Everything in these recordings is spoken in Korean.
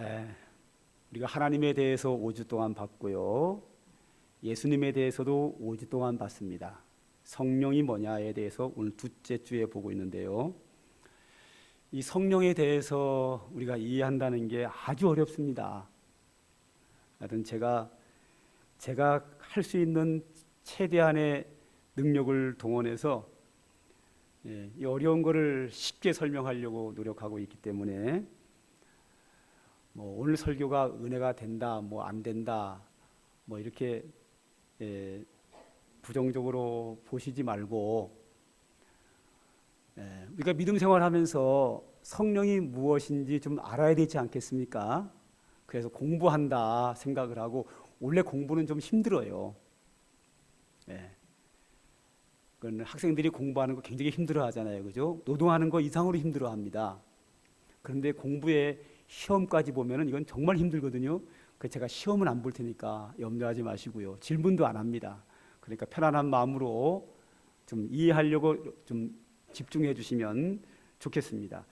예, 우리가 하나님에 대해서 5주 동안 봤고요. 예수님에 대해서도 5주 동안 봤습니다. 성령이 뭐냐에 대해서 오늘 둘째 주에 보고 있는데요. 이 성령에 대해서 우리가 이해한다는 게 아주 어렵습니다. 하여튼 제가 할 수 있는 최대한의 능력을 동원해서 이 어려운 거를 쉽게 설명하려고 노력하고 있기 때문에 오늘 설교가 은혜가 된다, 안 된다, 이렇게 부정적으로 보시지 말고 우리가 믿음 생활하면서 성령이 무엇인지 좀 알아야 되지 않겠습니까? 그래서 공부한다 생각을 하고 원래 공부는 좀 힘들어요. 그건 학생들이 공부하는 거 굉장히 힘들어하잖아요, 그죠? 노동하는 거 이상으로 힘들어합니다. 그런데 공부에 시험까지 보면은 이건 정말 힘들거든요. 그래서 제가 시험은 안 볼 테니까 염려하지 마시고요. 질문도 안 합니다. 그러니까 편안한 마음으로 좀 이해하려고 좀 집중해 주시면 좋겠습니다.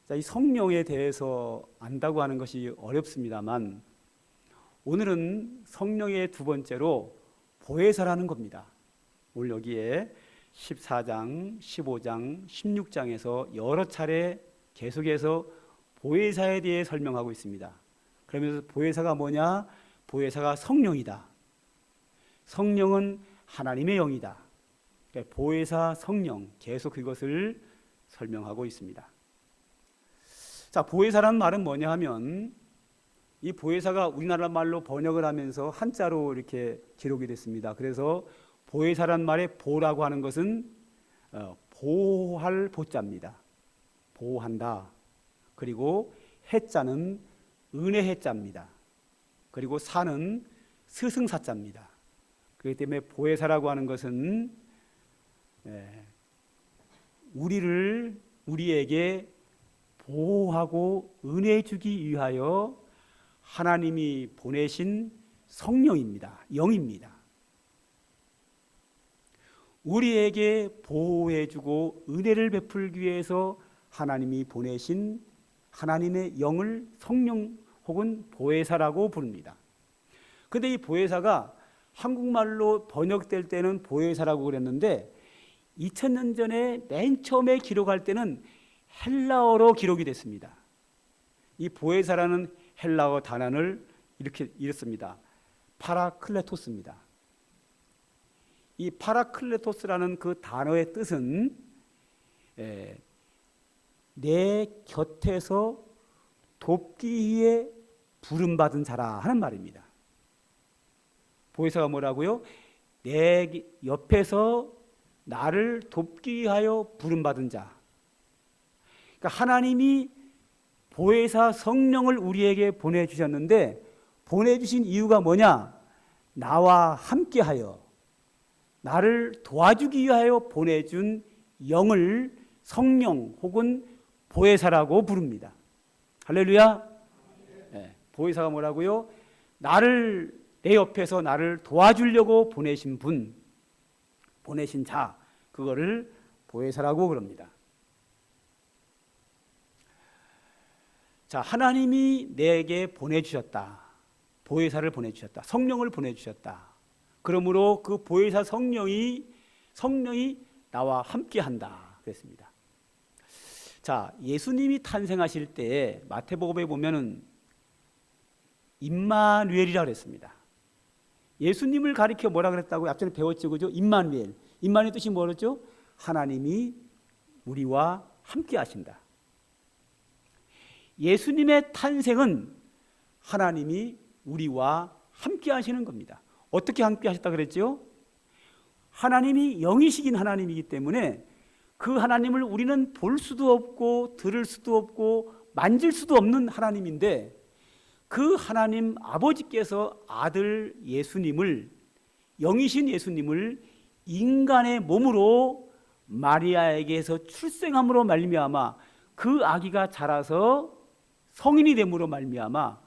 자, 이 성령에 대해서 안다고 하는 것이 어렵습니다만 오늘은 성령의 두 번째로 보혜사라는 겁니다. 오늘 여기에 14장, 15장, 16장에서 여러 차례 계속해서 보혜사에 대해 설명하고 있습니다. 그러면서 보혜사가 뭐냐? 보혜사가 성령이다. 성령은 하나님의 영이다. 그러니까 보혜사, 성령 계속 그것을 설명하고 있습니다. 자, 보혜사라는 말은 뭐냐 하면 이 보혜사가 우리나라 말로 번역을 하면서 한자로 이렇게 기록이 됐습니다. 그래서 보혜사란 말의 보라고 하는 것은 보호할 보자입니다. 보호한다. 그리고 해자는 은혜 해자입니다. 그리고 사는 스승사자입니다. 그렇기 때문에 보혜사라고 하는 것은 우리에게 보호하고 은혜 주기 위하여 하나님이 보내신 성령입니다. 영입니다. 우리에게 보호해주고 은혜를 베풀기 위해서 하나님이 보내신 하나님의 영을 성령 혹은 보혜사라고 부릅니다. 그런데 이 보혜사가 한국말로 번역될 때는 보혜사라고 그랬는데 2000년 전에 맨 처음에 기록할 때는 헬라어로 기록이 됐습니다. 이 보혜사라는 헬라어 단어를 이렇게 읽습니다. 파라클레토스입니다. 이 파라클레토스라는 그 단어의 뜻은 내 곁에서 돕기 위해 부름받은 자라 하는 말입니다. 보혜사가 뭐라고요? 내 옆에서 나를 돕기 위하여 부름받은 자. 그러니까 하나님이 보혜사 성령을 우리에게 보내주셨는데 보내주신 이유가 뭐냐? 나와 함께하여 나를 도와주기 위하여 보내준 영을 성령 혹은 보혜사라고 부릅니다. 할렐루야. 보혜사가 뭐라고요? 내 옆에서 나를 도와주려고 보내신 분, 보내신 자, 그거를 보혜사라고 그럽니다. 자, 하나님이 내게 보내주셨다. 보혜사를 보내주셨다. 성령을 보내주셨다. 그러므로 그 보혜사 성령이 나와 함께한다. 그랬습니다. 자, 예수님이 탄생하실 때 마태복음에 보면은 임마누엘이라고 그랬습니다. 예수님을 가리켜 뭐라 그랬다고 앞전에 배웠죠, 그죠? 임마누엘. 임마누엘 뜻이 뭐였죠? 하나님이 우리와 함께하신다. 예수님의 탄생은 하나님이 우리와 함께하시는 겁니다. 어떻게 함께하셨다 그랬죠? 하나님이 영이시긴 하나님이기 때문에 그 하나님을 우리는 볼 수도 없고 들을 수도 없고 만질 수도 없는 하나님인데 그 하나님 아버지께서 아들 예수님을 영이신 예수님을 인간의 몸으로 마리아에게서 출생함으로 말미암아 그 아기가 자라서 성인이 됨으로 말미암아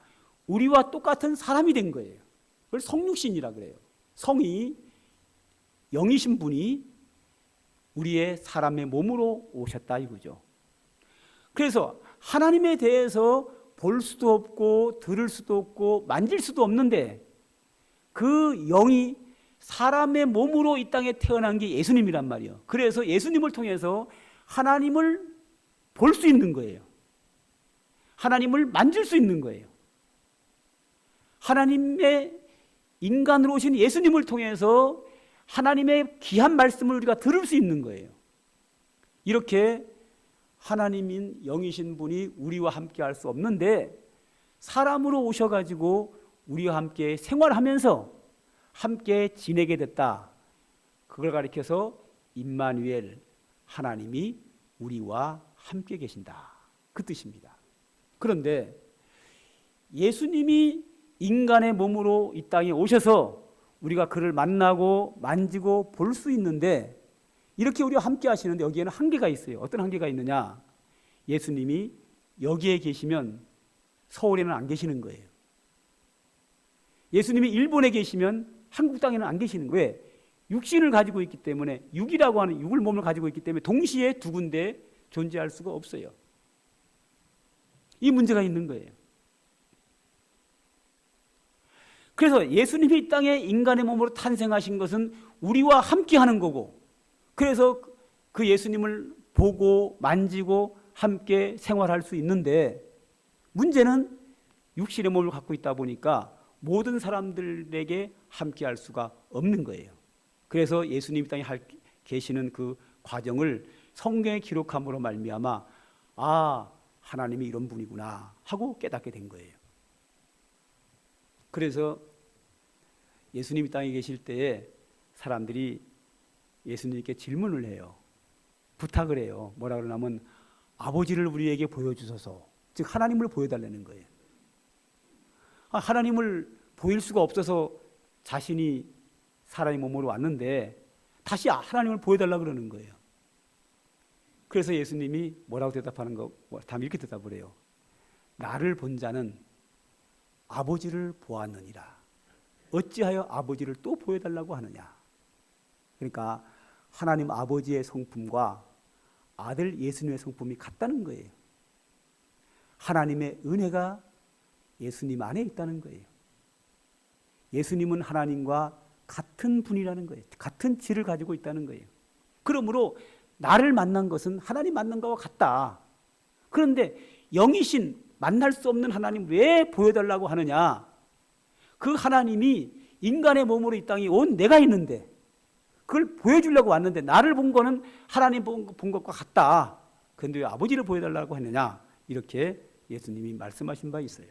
우리와 똑같은 사람이 된 거예요. 그걸 성육신이라 그래요. 성이 영이신 분이 우리의 사람의 몸으로 오셨다 이거죠. 그래서 하나님에 대해서 볼 수도 없고 들을 수도 없고 만질 수도 없는데 그 영이 사람의 몸으로 이 땅에 태어난 게 예수님이란 말이에요. 그래서 예수님을 통해서 하나님을 볼 수 있는 거예요. 하나님을 만질 수 있는 거예요. 하나님의 인간으로 오신 예수님을 통해서 하나님의 귀한 말씀을 우리가 들을 수 있는 거예요. 이렇게 하나님인 영이신 분이 우리와 함께 할 수 없는데 사람으로 오셔가지고 우리와 함께 생활하면서 함께 지내게 됐다. 그걸 가리켜서 임마누엘, 하나님이 우리와 함께 계신다. 그 뜻입니다. 그런데 예수님이 인간의 몸으로 이 땅에 오셔서 우리가 그를 만나고 만지고 볼 수 있는데 이렇게 우리와 함께 하시는데 여기에는 한계가 있어요. 어떤 한계가 있느냐? 예수님이 여기에 계시면 서울에는 안 계시는 거예요. 예수님이 일본에 계시면 한국 땅에는 안 계시는 거예요. 왜? 육신을 가지고 있기 때문에, 육이라고 하는 육을 몸을 가지고 있기 때문에 동시에 두 군데 존재할 수가 없어요. 이 문제가 있는 거예요. 그래서 예수님이 이 땅에 인간의 몸으로 탄생하신 것은 우리와 함께 하는 거고, 그래서 그 예수님을 보고 만지고 함께 생활할 수 있는데, 문제는 육신의 몸을 갖고 있다 보니까 모든 사람들에게 함께 할 수가 없는 거예요. 그래서 예수님이 땅에 계시는 그 과정을 성경에 기록함으로 말미암아 아, 하나님이 이런 분이구나 하고 깨닫게 된 거예요. 그래서 예수님이 땅에 계실 때에 사람들이 예수님께 질문을 해요. 부탁을 해요. 뭐라 그러냐면 아버지를 우리에게 보여주소서. 즉 하나님을 보여달라는 거예요. 하나님을 보일 수가 없어서 자신이 사람의 몸으로 왔는데 다시 하나님을 보여달라고 그러는 거예요. 그래서 예수님이 뭐라고 대답하는 거? 다음 이렇게 대답을 해요. 나를 본 자는 아버지를 보았느니라. 어찌하여 아버지를 또 보여달라고 하느냐. 그러니까 하나님 아버지의 성품과 아들 예수님의 성품이 같다는 거예요. 하나님의 은혜가 예수님 안에 있다는 거예요. 예수님은 하나님과 같은 분이라는 거예요. 같은 질을 가지고 있다는 거예요. 그러므로 나를 만난 것은 하나님 만난 것과 같다. 그런데 영이신 만날 수 없는 하나님 왜 보여달라고 하느냐? 그 하나님이 인간의 몸으로 이 땅에 온 내가 있는데 그걸 보여주려고 왔는데 나를 본 거는 하나님 본 것과 같다. 그런데 왜 아버지를 보여달라고 했느냐? 이렇게 예수님이 말씀하신 바 있어요.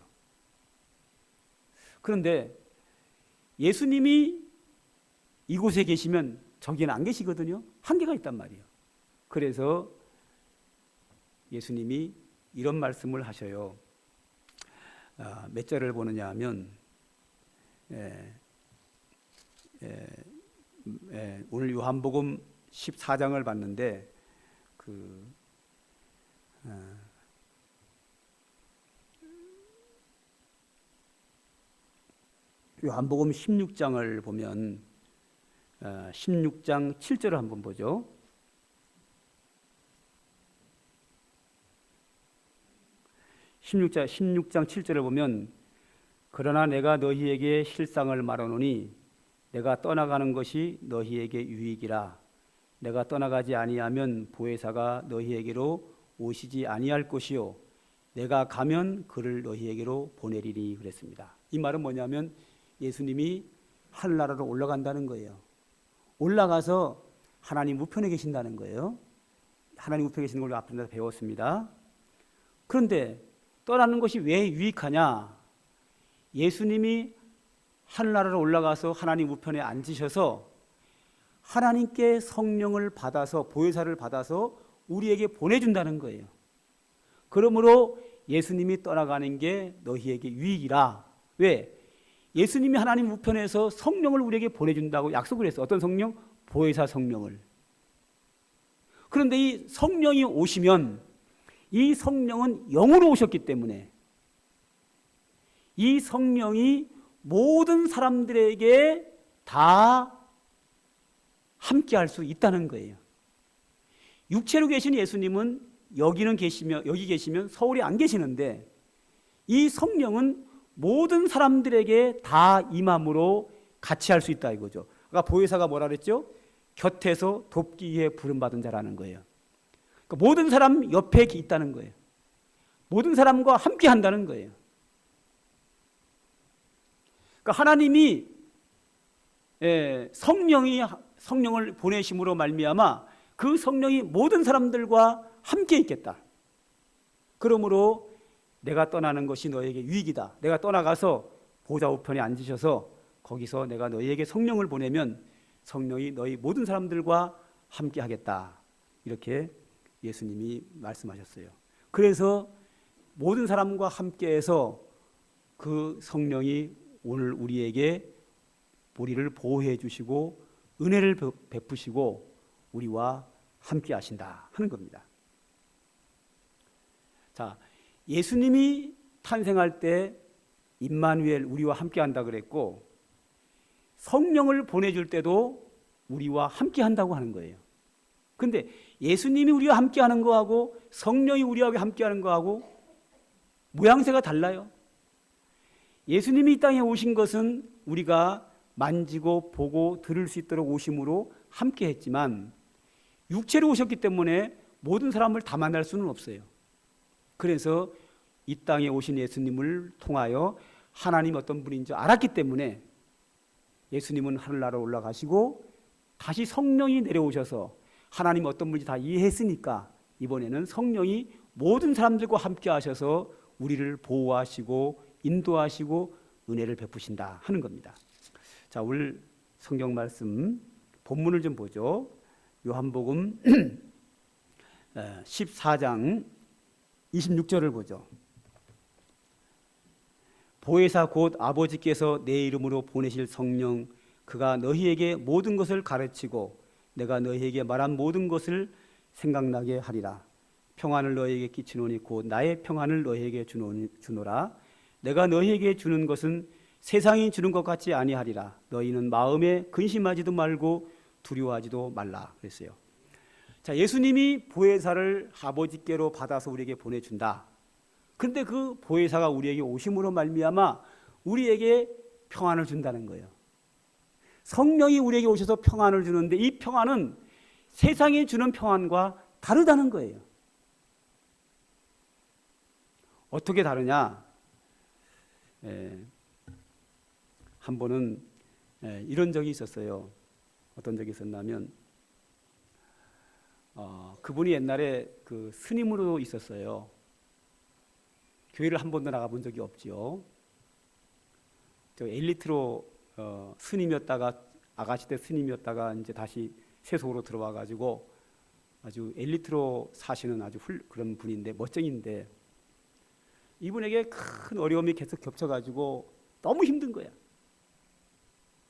그런데 예수님이 이곳에 계시면 저기는 안 계시거든요. 한계가 있단 말이에요. 그래서 예수님이 이런 말씀을 하셔요. 몇 절을 보느냐 하면 오늘 요한복음 14장을 봤는데 요한복음 16장을 보면 16장 7절을 한번 보죠. 16장 7절을 보면 그러나 내가 너희에게 실상을 말하노니 내가 떠나가는 것이 너희에게 유익이라. 내가 떠나가지 아니하면 보혜사가 너희에게로 오시지 아니할 것이요 내가 가면 그를 너희에게로 보내리니 그랬습니다. 이 말은 뭐냐면 예수님이 하늘나라로 올라간다는 거예요. 올라가서 하나님 우편에 계신다는 거예요. 하나님 우편에 계시는 걸 앞에서 배웠습니다. 그런데 떠나는 것이 왜 유익하냐? 예수님이 하늘나라로 올라가서 하나님 우편에 앉으셔서 하나님께 성령을 받아서 보혜사를 받아서 우리에게 보내준다는 거예요. 그러므로 예수님이 떠나가는 게 너희에게 유익이라. 왜? 예수님이 하나님 우편에서 성령을 우리에게 보내준다고 약속을 했어요. 어떤 성령? 보혜사 성령을. 그런데 이 성령이 오시면 이 성령은 영으로 오셨기 때문에 이 성령이 모든 사람들에게 다 함께 할 수 있다는 거예요. 육체로 계신 예수님은 여기 계시면 서울에 안 계시는데 이 성령은 모든 사람들에게 다 임함으로 같이 할 수 있다 이거죠. 그러니까 보혜사가 뭐라 그랬죠? 곁에서 돕기 위해 부름받은 자라는 거예요. 그러니까 모든 사람 옆에 있다는 거예요. 모든 사람과 함께 한다는 거예요. 그러니까 하나님이 성령을 보내심으로 말미암아 그 성령이 모든 사람들과 함께 있겠다. 그러므로 내가 떠나는 것이 너에게 유익이다. 내가 떠나가서 보좌 우편에 앉으셔서 거기서 내가 너희에게 성령을 보내면 성령이 너희 모든 사람들과 함께 하겠다. 이렇게 예수님이 말씀하셨어요. 그래서 모든 사람과 함께해서 그 성령이 오늘 우리에게 우리를 보호해 주시고 은혜를 베푸시고 우리와 함께 하신다 하는 겁니다. 자, 예수님이 탄생할 때 임마누엘 우리와 함께 한다 그랬고 성령을 보내줄 때도 우리와 함께 한다고 하는 거예요. 근데 예수님이 우리와 함께 하는 거하고 성령이 우리와 함께 하는 거하고 모양새가 달라요. 예수님이 이 땅에 오신 것은 우리가 만지고 보고 들을 수 있도록 오심으로 함께 했지만 육체로 오셨기 때문에 모든 사람을 다 만날 수는 없어요. 그래서 이 땅에 오신 예수님을 통하여 하나님 어떤 분인지 알았기 때문에 예수님은 하늘나라로 올라가시고 다시 성령이 내려오셔서 하나님 어떤 분인지 다 이해했으니까 이번에는 성령이 모든 사람들과 함께 하셔서 우리를 보호하시고 인도하시고 은혜를 베푸신다 하는 겁니다. 자, 오늘 성경 말씀 본문을 좀 보죠. 요한복음 14장 26절을 보죠. 보혜사 곧 아버지께서 내 이름으로 보내실 성령 그가 너희에게 모든 것을 가르치고 내가 너희에게 말한 모든 것을 생각나게 하리라. 평안을 너희에게 끼치노니 곧 나의 평안을 너희에게 주노라. 내가 너희에게 주는 것은 세상이 주는 것 같지 아니하리라. 너희는 마음에 근심하지도 말고 두려워하지도 말라 그랬어요. 자, 예수님이 보혜사를 아버지께로 받아서 우리에게 보내준다. 그런데 그 보혜사가 우리에게 오심으로 말미암아 우리에게 평안을 준다는 거예요. 성령이 우리에게 오셔서 평안을 주는데 이 평안은 세상이 주는 평안과 다르다는 거예요. 어떻게 다르냐? 한 번은 이런 적이 있었어요. 어떤 적이 있었냐면 그분이 옛날에 그 스님으로 있었어요. 교회를 한 번도 나가본 적이 없지요. 저 엘리트로 스님이었다가 아가씨 때 스님이었다가 이제 다시 세속으로 들어와 가지고 아주 엘리트로 사시는 아주 그런 분인데 멋쟁인데 이분에게 큰 어려움이 계속 겹쳐가지고 너무 힘든 거야.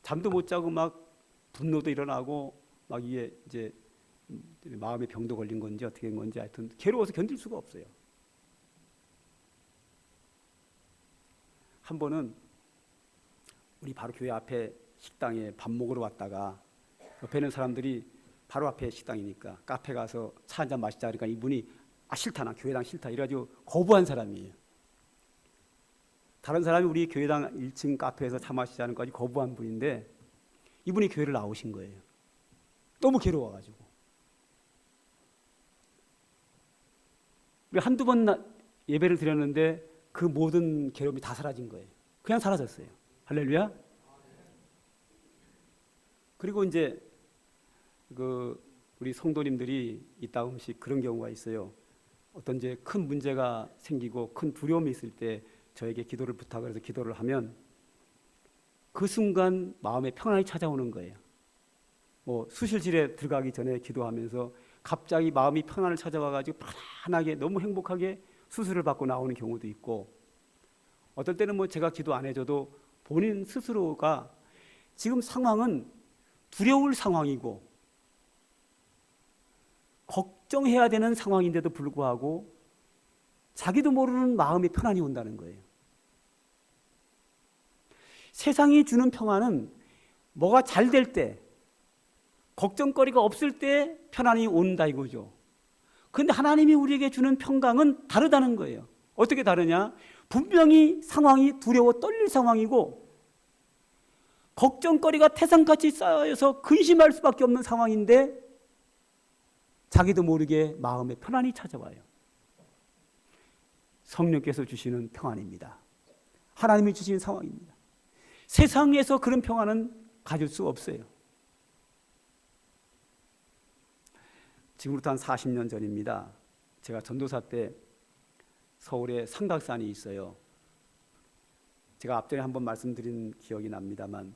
잠도 못 자고 막 분노도 일어나고 막 이게 이제 마음의 병도 걸린 건지 어떻게 된 건지 하여튼 괴로워서 견딜 수가 없어요. 한 번은 우리 바로 교회 앞에 식당에 밥 먹으러 왔다가 옆에 있는 사람들이 바로 앞에 식당이니까 카페 가서 차 한잔 마시자 그러니까 이분이 싫다 나 교회당 싫다 이래가지고 거부한 사람이에요. 다른 사람이 우리 교회당 1층 카페에서 차 마시자는 까지 거부한 분인데 이분이 교회를 나오신 거예요. 너무 괴로워가지고. 우리 한두 번 예배를 드렸는데 그 모든 괴로움이 다 사라진 거예요. 그냥 사라졌어요. 할렐루야. 그리고 이제 우리 성도님들이 이따금씩 그런 경우가 있어요. 어떤 이제 큰 문제가 생기고 큰 두려움이 있을 때 저에게 기도를 부탁을 해서 기도를 하면 그 순간 마음에 평안이 찾아오는 거예요. 수술실에 들어가기 전에 기도하면서 갑자기 마음이 평안을 찾아와가지고 편안하게 너무 행복하게 수술을 받고 나오는 경우도 있고 어떨 때는 제가 기도 안 해줘도 본인 스스로가 지금 상황은 두려울 상황이고 걱정해야 되는 상황인데도 불구하고 자기도 모르는 마음의 편안이 온다는 거예요. 세상이 주는 평안은 뭐가 잘 될 때, 걱정거리가 없을 때 편안이 온다 이거죠. 그런데 하나님이 우리에게 주는 평강은 다르다는 거예요. 어떻게 다르냐? 분명히 상황이 두려워 떨릴 상황이고 걱정거리가 태산같이 쌓여서 근심할 수밖에 없는 상황인데 자기도 모르게 마음에 편안이 찾아와요. 성령께서 주시는 평안입니다. 하나님이 주신 상황입니다. 세상에서 그런 평안은 가질 수 없어요. 지금부터 한 40년 전입니다. 제가 전도사 때 서울에 삼각산이 있어요. 제가 앞전에 한번 말씀드린 기억이 납니다만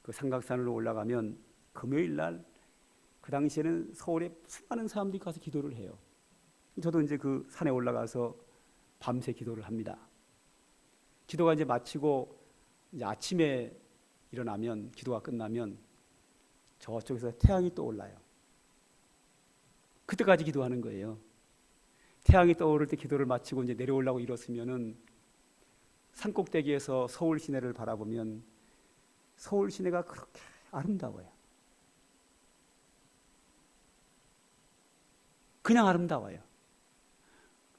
그 삼각산으로 올라가면 금요일 날 그 당시에는 서울에 수많은 사람들이 가서 기도를 해요. 저도 이제 그 산에 올라가서 밤새 기도를 합니다. 기도가 이제 마치고 이제 아침에 일어나면 기도가 끝나면 저쪽에서 태양이 떠올라요. 그때까지 기도하는 거예요. 태양이 떠오를 때 기도를 마치고 이제 내려오려고 일었으면은 산꼭대기에서 서울 시내를 바라보면 서울 시내가 그렇게 아름다워요. 그냥 아름다워요.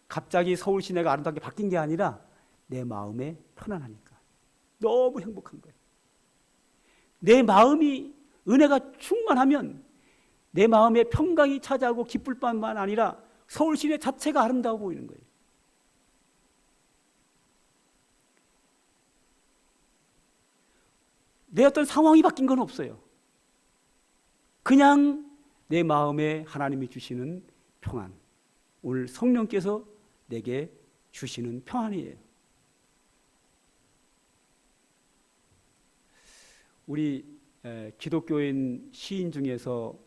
갑자기 서울 시내가 아름답게 바뀐 게 아니라 내 마음에 편안하니까 너무 행복한 거예요. 내 마음이 은혜가 충만하면 내 마음에 평강이 찾아오고 기쁠 뿐만 아니라 서울 시내 자체가 아름다워 보이는 거예요. 내 어떤 상황이 바뀐 건 없어요. 그냥 내 마음에 하나님이 주시는 평안, 오늘 성령께서 내게 주시는 평안이에요. 우리 기독교인 시인 중에서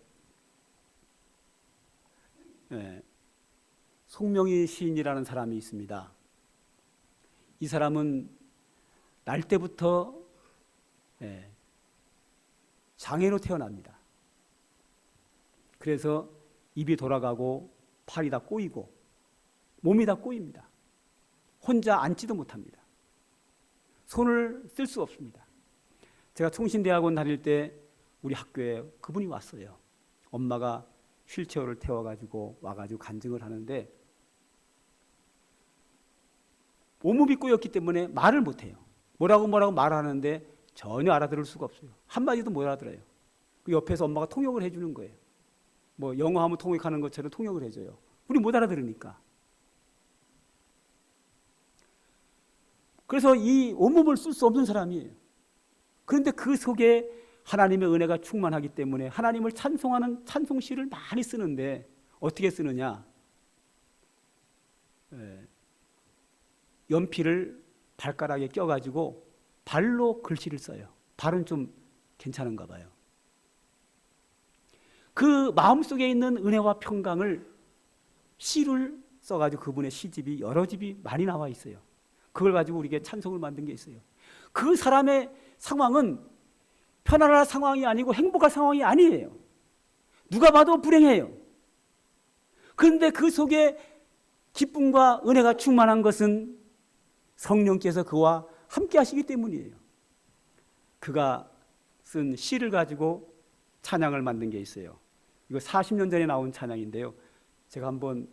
송명희 시인이라는 사람이 있습니다. 이 사람은 날 때부터 장애로 태어납니다. 그래서 입이 돌아가고 팔이 다 꼬이고 몸이 다 꼬입니다. 혼자 앉지도 못합니다. 손을 쓸 수 없습니다. 제가 총신대학원 다닐 때 우리 학교에 그분이 왔어요. 엄마가 휠체어를 태워가지고 와가지고 간증을 하는데 온몸이 꼬였기 때문에 말을 못해요. 뭐라고 말하는데 전혀 알아들을 수가 없어요. 한마디도 못 알아들어요. 그 옆에서 엄마가 통역을 해주는 거예요. 뭐 영어하면 통역하는 것처럼 통역을 해줘요. 우리 못 알아들으니까. 그래서 이 온몸을 쓸 수 없는 사람이에요. 그런데 그 속에 하나님의 은혜가 충만하기 때문에 하나님을 찬송하는 찬송시를 많이 쓰는데 어떻게 쓰느냐? 연필을 발가락에 껴가지고 발로 글씨를 써요. 발은 좀 괜찮은가 봐요. 그 마음속에 있는 은혜와 평강을 시를 써가지고 그분의 시집이 여러 집이 많이 나와 있어요. 그걸 가지고 우리에게 찬송을 만든 게 있어요. 그 사람의 상황은 편안할 상황이 아니고 행복할 상황이 아니에요. 누가 봐도 불행해요. 그런데 그 속에 기쁨과 은혜가 충만한 것은 성령께서 그와 함께 하시기 때문이에요. 그가 쓴 시를 가지고 찬양을 만든 게 있어요. 이거 40년 전에 나온 찬양인데요. 제가 한번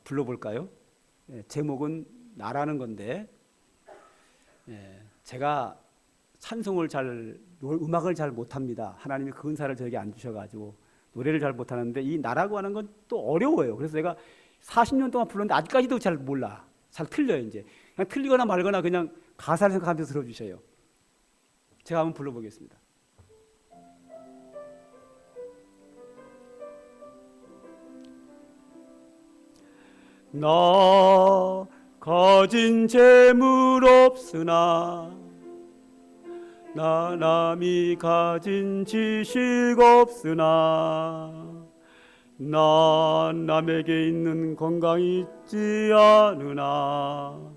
불러볼까요? 제목은 나라는 건데 제가 찬송을 음악을 잘 못합니다. 하나님이 그 은사를 저에게 안 주셔가지고 노래를 잘 못하는데 이 나라고 하는 건 또 어려워요. 그래서 제가 40년 동안 불렀는데 아직까지도 잘 몰라. 잘 틀려요. 이제 그냥 틀리거나 말거나 그냥 가사를 생각하면서 들어주셔요. 제가 한번 불러보겠습니다. 나 가진 재물 없으나 나 남이 가진 지식 없으나 나 남에게 있는 건강이 있지 않으나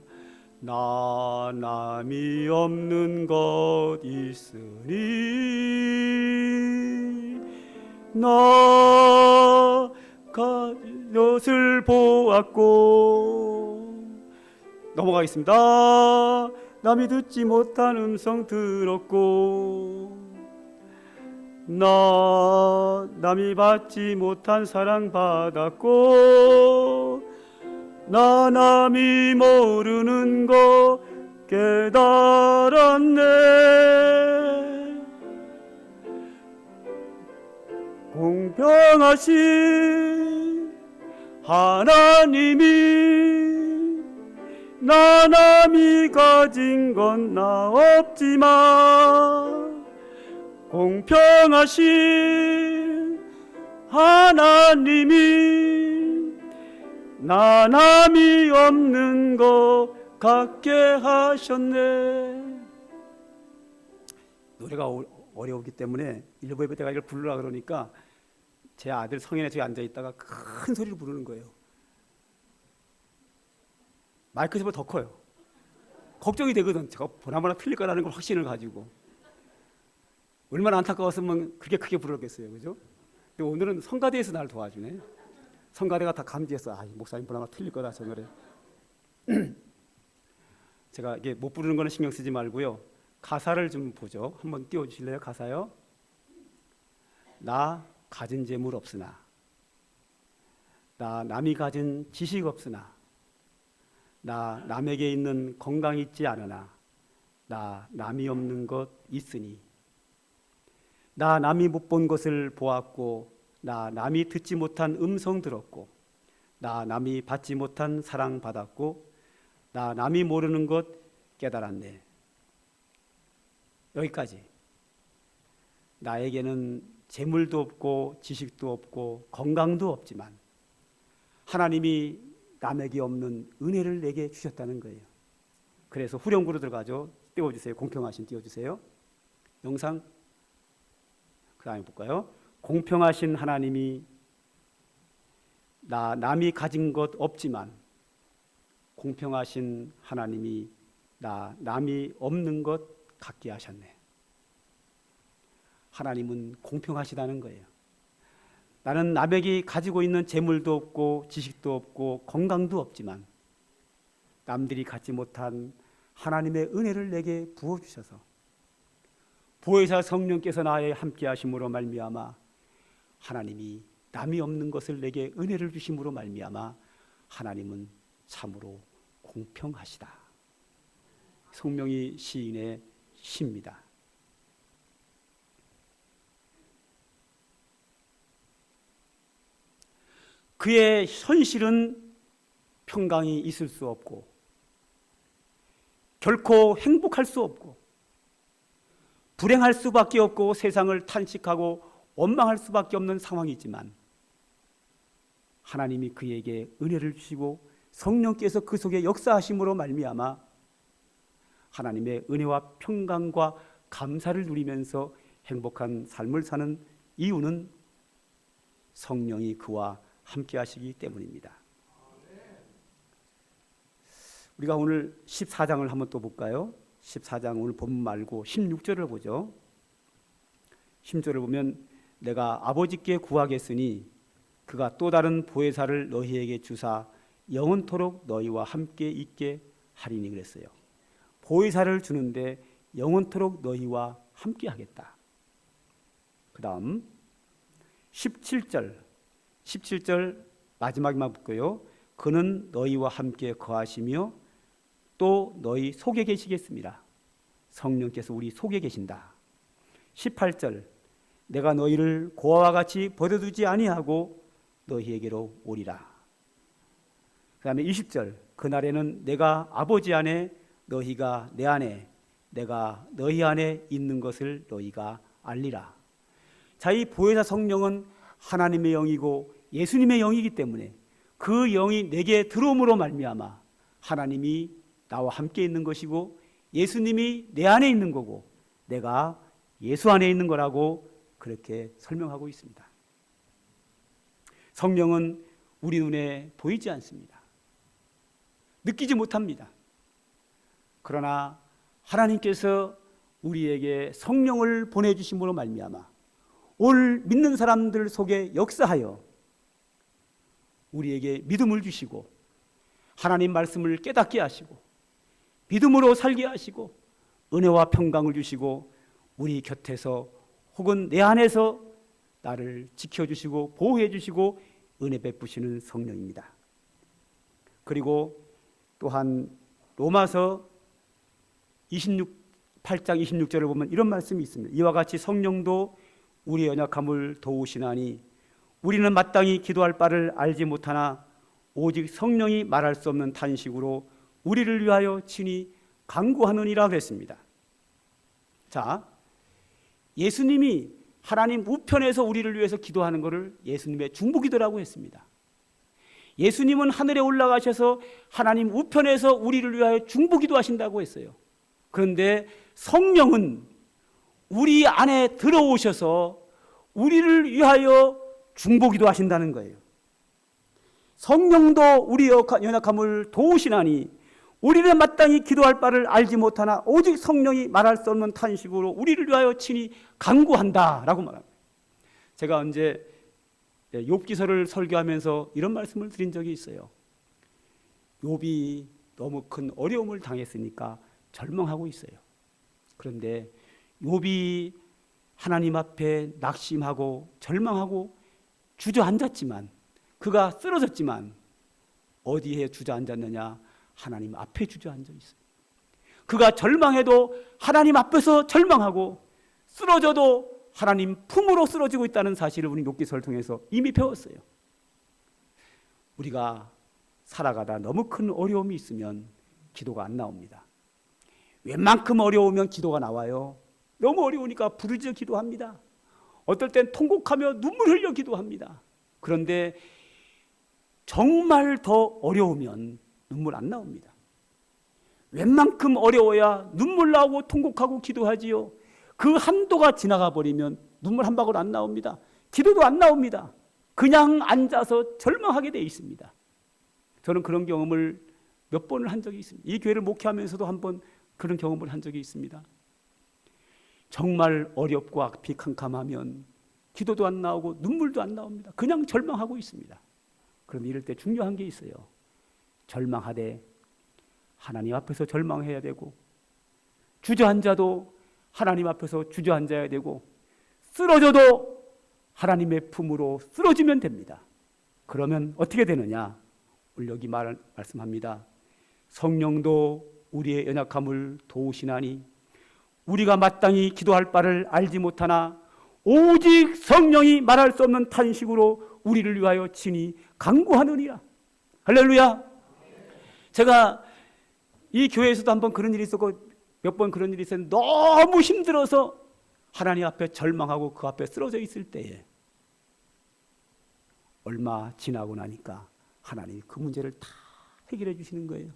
나 남이 없는 것 있으니 나 가진 것을 보았고 넘어가겠습니다. 남이 듣지 못한 음성 들었고 나 남이 받지 못한 사랑 받았고 나 남이 모르는 거 깨달았네. 공평하신 하나님이 나 남이 가진 건 나 없지만 공평하신 하나님이 나 남이 없는 거 갖게 하셨네. 노래가 어려우기 때문에 일부 예배 때가 이걸 부르라 그러니까 제 아들 성현이 저기 앉아 있다가 큰 소리로 부르는 거예요. 마이크 더 커요. 걱정이 되거든. 제가 보나마나 틀릴 거라는 걸 확신을 가지고. 얼마나 안타까웠으면 그렇게 크게 부르겠어요, 그죠? 근데 오늘은 성가대에서 날 도와주네. 성가대가 다 감지했어. 아, 목사님 보나마나 틀릴 거다 저 노래. 제가 이게 못 부르는 거는 신경 쓰지 말고요. 가사를 좀 보죠. 한번 띄워주실래요? 가사요. 나 가진 재물 없으나, 나 남이 가진 지식 없으나, 나 남에게 있는 건강 있지 않으나, 나 남이 없는 것 있으니, 나 남이 못 본 것을 보았고, 나 남이 듣지 못한 음성 들었고, 나 남이 받지 못한 사랑 받았고, 나 남이 모르는 것 깨달았네. 여기까지. 나에게는 재물도 없고 지식도 없고 건강도 없지만 하나님이 남에게 없는 은혜를 내게 주셨다는 거예요. 그래서 후렴구로 들어가죠. 띄워주세요. 공평하신 띄워주세요. 영상 그 다음에 볼까요? 공평하신 하나님이 나 남이 가진 것 없지만 공평하신 하나님이 나 남이 없는 것 갖게 하셨네. 하나님은 공평하시다는 거예요. 나는 남에게 가지고 있는 재물도 없고 지식도 없고 건강도 없지만 남들이 갖지 못한 하나님의 은혜를 내게 부어주셔서 보혜사 성령께서 나에 함께 하심으로 말미암아 하나님이 남이 없는 것을 내게 은혜를 주심으로 말미암아 하나님은 참으로 공평하시다. 송명희 시인의 시입니다. 그의 현실은 평강이 있을 수 없고 결코 행복할 수 없고 불행할 수밖에 없고 세상을 탄식하고 원망할 수밖에 없는 상황이지만 하나님이 그에게 은혜를 주시고 성령께서 그 속에 역사하심으로 말미암아 하나님의 은혜와 평강과 감사를 누리면서 행복한 삶을 사는 이유는 성령이 그와 함께 하시기 때문입니다. 우리가 오늘 14장을 한번 또 볼까요? 14장 오늘 본문 말고 16절을 보죠. 16절을 보면 내가 아버지께 구하겠으니 그가 또 다른 보혜사를 너희에게 주사 영원토록 너희와 함께 있게 하리니 그랬어요. 보혜사를 주는데 영원토록 너희와 함께 하겠다. 그 다음 17절 마지막만 볼까요? 그는 너희와 함께 거하시며 또 너희 속에 계시겠습니다. 성령께서 우리 속에 계신다. 18절 내가 너희를 고아와 같이 버려두지 아니하고 너희에게로 오리라. 그 다음에 20절 그날에는 내가 아버지 안에 너희가 내 안에 내가 너희 안에 있는 것을 너희가 알리라. 자, 이 보혜사 성령은 하나님의 영이고 예수님의 영이기 때문에 그 영이 내게 들어옴으로 말미암아 하나님이 나와 함께 있는 것이고 예수님이 내 안에 있는 거고 내가 예수 안에 있는 거라고 그렇게 설명하고 있습니다. 성령은 우리 눈에 보이지 않습니다. 느끼지 못합니다. 그러나 하나님께서 우리에게 성령을 보내주심으로 말미암아 오늘 믿는 사람들 속에 역사하여 우리에게 믿음을 주시고 하나님 말씀을 깨닫게 하시고 믿음으로 살게 하시고 은혜와 평강을 주시고 우리 곁에서 혹은 내 안에서 나를 지켜주시고 보호해 주시고 은혜 베푸시는 성령입니다. 그리고 또한 로마서 8장 26절을 보면 이런 말씀이 있습니다. 이와 같이 성령도 우리의 연약함을 도우시나니 우리는 마땅히 기도할 바를 알지 못하나 오직 성령이 말할 수 없는 탄식으로 우리를 위하여 친히 간구하느니라 그랬습니다. 자, 예수님이 하나님 우편에서 우리를 위해서 기도하는 것을 예수님의 중보기도라고 했습니다. 예수님은 하늘에 올라가셔서 하나님 우편에서 우리를 위하여 중보기도하신다고 했어요. 그런데 성령은 우리 안에 들어오셔서 우리를 위하여 중보기도하신다는 거예요. 성령도 우리의 연약함을 도우시나니 우리는 마땅히 기도할 바를 알지 못하나 오직 성령이 말할 수 없는 탄식으로 우리를 위하여 친히 간구한다라고 말합니다. 제가 언제 욥기서를 설교하면서 이런 말씀을 드린 적이 있어요. 욥이 너무 큰 어려움을 당했으니까 절망하고 있어요. 그런데 욥이 하나님 앞에 낙심하고 절망하고 주저앉았지만, 그가 쓰러졌지만 어디에 주저앉았느냐? 하나님 앞에 주저앉아 있어요. 그가 절망해도 하나님 앞에서 절망하고 쓰러져도 하나님 품으로 쓰러지고 있다는 사실을 우리 욥기서를 통해서 이미 배웠어요. 우리가 살아가다 너무 큰 어려움이 있으면 기도가 안 나옵니다. 웬만큼 어려우면 기도가 나와요. 너무 어려우니까 부르짖어 기도합니다. 어떨 땐 통곡하며 눈물 흘려 기도합니다. 그런데 정말 더 어려우면 눈물 안 나옵니다. 웬만큼 어려워야 눈물 나오고 통곡하고 기도하지요. 그 한도가 지나가 버리면 눈물 한 방울 안 나옵니다. 기도도 안 나옵니다. 그냥 앉아서 절망하게 돼 있습니다. 저는 그런 경험을 몇 번을 한 적이 있습니다. 이 교회를 목회하면서도 한 번 그런 경험을 한 적이 있습니다. 정말 어렵고 앞이 캄캄하면 기도도 안 나오고 눈물도 안 나옵니다. 그냥 절망하고 있습니다. 그럼 이럴 때 중요한 게 있어요. 절망하되 하나님 앞에서 절망해야 되고, 주저앉아도 하나님 앞에서 주저앉아야 되고, 쓰러져도 하나님의 품으로 쓰러지면 됩니다. 그러면 어떻게 되느냐? 오늘 여기 말씀합니다. 성령도 우리의 연약함을 도우시나니 우리가 마땅히 기도할 바를 알지 못하나 오직 성령이 말할 수 없는 탄식으로 우리를 위하여 친히 간구하느니라. 할렐루야. 제가 이 교회에서도 한번 그런 일이 있었고 몇 번 그런 일이 있었는데, 너무 힘들어서 하나님 앞에 절망하고 그 앞에 쓰러져 있을 때에 얼마 지나고 나니까 하나님이 그 문제를 다 해결해 주시는 거예요.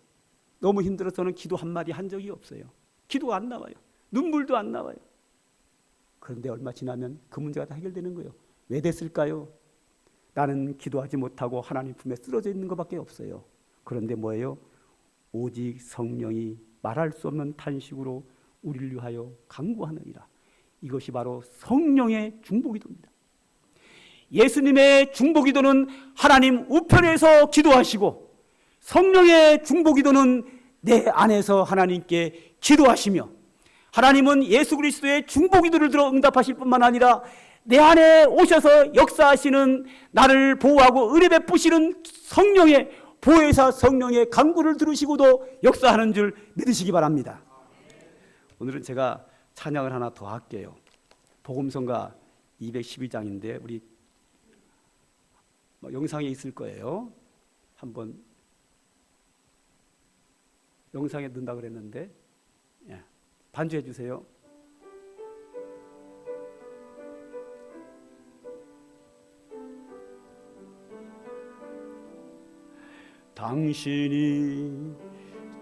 너무 힘들어서 저는 기도 한마디 한 적이 없어요. 기도가 안 나와요. 눈물도 안 나와요. 그런데 얼마 지나면 그 문제가 다 해결되는 거예요. 왜 됐을까요? 나는 기도하지 못하고 하나님 품에 쓰러져 있는 것밖에 없어요. 그런데 뭐예요? 오직 성령이 말할 수 없는 탄식으로 우리를 위하여 간구하느니라. 이것이 바로 성령의 중보기도입니다. 예수님의 중보기도는 하나님 우편에서 기도하시고, 성령의 중보기도는 내 안에서 하나님께 기도하시며, 하나님은 예수 그리스도의 중보기도를 들어 응답하실 뿐만 아니라 내 안에 오셔서 역사하시는, 나를 보호하고 은혜 베푸시는 성령의 보혜사 성령의 간구를 들으시고도 역사하는 줄 믿으시기 바랍니다. 오늘은 제가 찬양을 하나 더 할게요. 복음성가 212장인데 우리 영상에 있을 거예요. 한번 영상에 넣는다 그랬는데, 반주해 주세요. 당신이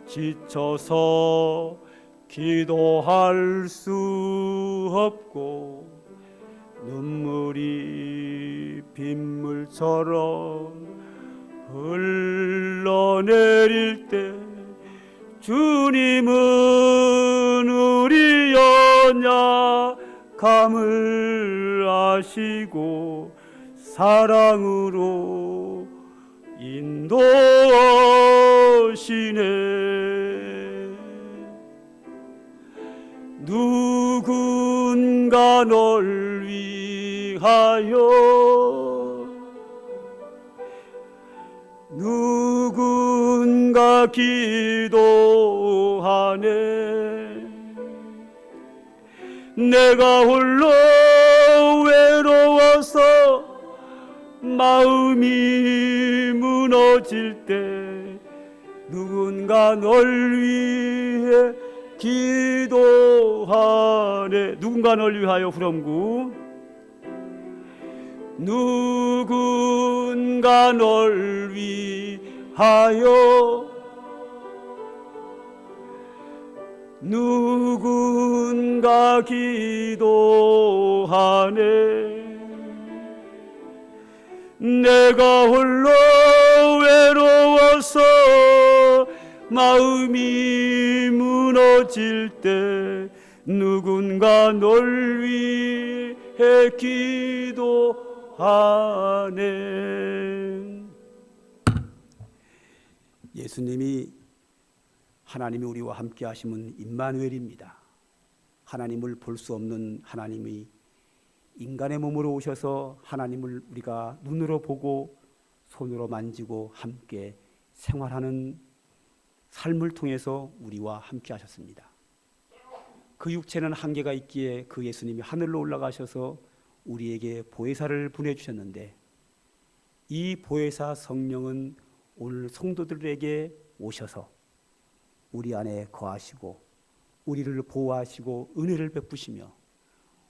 지쳐서 기도할 수 없고 눈물이 빗물처럼 흘러내릴 때 주님은 우리 연약함을 아시고 사랑으로 인도하시네. 누군가 널 위하여, 누군가 기도하네. 내가 홀로 외로워서 마음이 무너질 때 누군가 널 위해 기도하네. 누군가 널 위하여 후렴구. 누군가 널 위하여 누군가 기도하네. 내가 홀로 외로워서 마음이 무너질 때 누군가 널 위해 기도하네. 예수님이 하나님이 우리와 함께 하심은 임마누엘입니다. 하나님을 볼 수 없는 하나님이 인간의 몸으로 오셔서 하나님을 우리가 눈으로 보고 손으로 만지고 함께 생활하는 삶을 통해서 우리와 함께 하셨습니다. 그 육체는 한계가 있기에 그 예수님이 하늘로 올라가셔서 우리에게 보혜사를 보내주셨는데, 이 보혜사 성령은 오늘 성도들에게 오셔서 우리 안에 거하시고 우리를 보호하시고 은혜를 베푸시며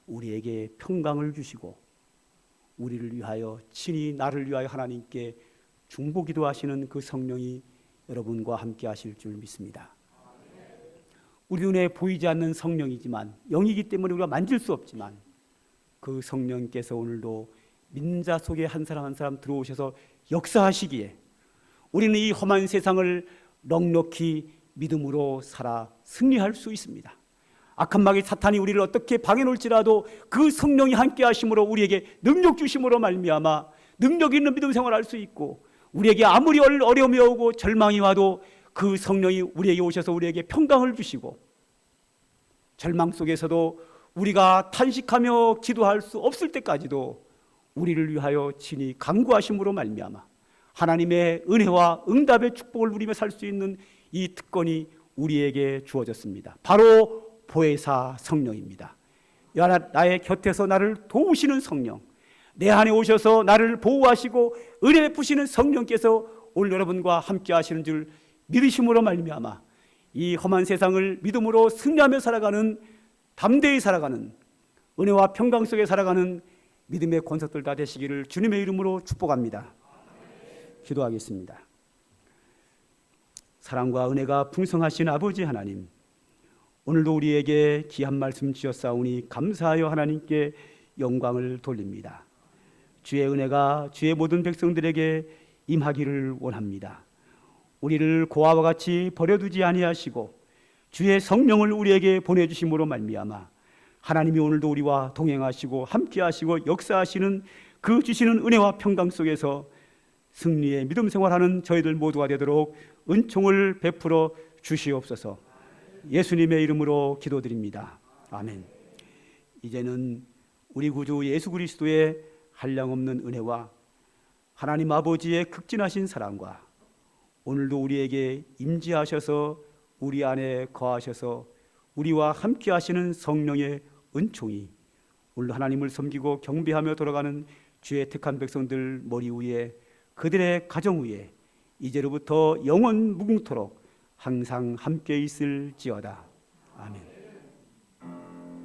우리에게 평강을 주시고 우리를 위하여 친히 나를 위하여 하나님께 중보기도 하시는 그 성령이 여러분과 함께 하실 줄 믿습니다. 우리 눈에 보이지 않는 성령이지만, 영이기 때문에 우리가 만질 수 없지만, 그 성령께서 오늘도 믿는 자 속에 한 사람 한 사람 들어오셔서 역사하시기에 우리는 이 험한 세상을 넉넉히 믿음으로 살아 승리할 수 있습니다. 악한 마귀 사탄이 우리를 어떻게 방해놓을지라도 그 성령이 함께 하심으로 우리에게 능력 주심으로 말미암아 능력 있는 믿음 생활할 수 있고, 우리에게 아무리 어려움이 오고 절망이 와도 그 성령이 우리에게 오셔서 우리에게 평강을 주시고, 절망 속에서도 우리가 탄식하며 기도할 수 없을 때까지도 우리를 위하여 친히 간구하심으로 말미암아 하나님의 은혜와 응답의 축복을 누리며 살 수 있는 이 특권이 우리에게 주어졌습니다. 바로 보혜사 성령입니다. 나의 곁에서 나를 도우시는 성령, 내 안에 오셔서 나를 보호하시고 은혜 베푸시는 성령께서 오늘 여러분과 함께 하시는 줄 믿으심으로 말미암아 이 험한 세상을 믿음으로 승리하며 살아가는, 담대히 살아가는, 은혜와 평강 속에 살아가는 믿음의 권속들 다 되시기를 주님의 이름으로 축복합니다. 기도하겠습니다. 사랑과 은혜가 풍성하신 아버지 하나님, 오늘도 우리에게 귀한 말씀 주셨사오니 감사하여 하나님께 영광을 돌립니다. 주의 은혜가 주의 모든 백성들에게 임하기를 원합니다. 우리를 고아와 같이 버려두지 아니하시고 주의 성령을 우리에게 보내주심으로 말미암아 하나님이 오늘도 우리와 동행하시고 함께하시고 역사하시는 그 주시는 은혜와 평강 속에서 승리의 믿음 생활하는 저희들 모두가 되도록 은총을 베풀어 주시옵소서. 예수님의 이름으로 기도드립니다. 아멘. 이제는 우리 구주 예수 그리스도의 한량없는 은혜와 하나님 아버지의 극진하신 사랑과 오늘도 우리에게 임재하셔서 우리 안에 거하셔서 우리와 함께 하시는 성령의 은총이 오늘 하나님을 섬기고 경배하며 돌아가는 주의 택한 백성들 머리 위에, 그들의 가정 위에 이제로부터 영원 무궁토록 항상 함께 있을지어다. 아멘.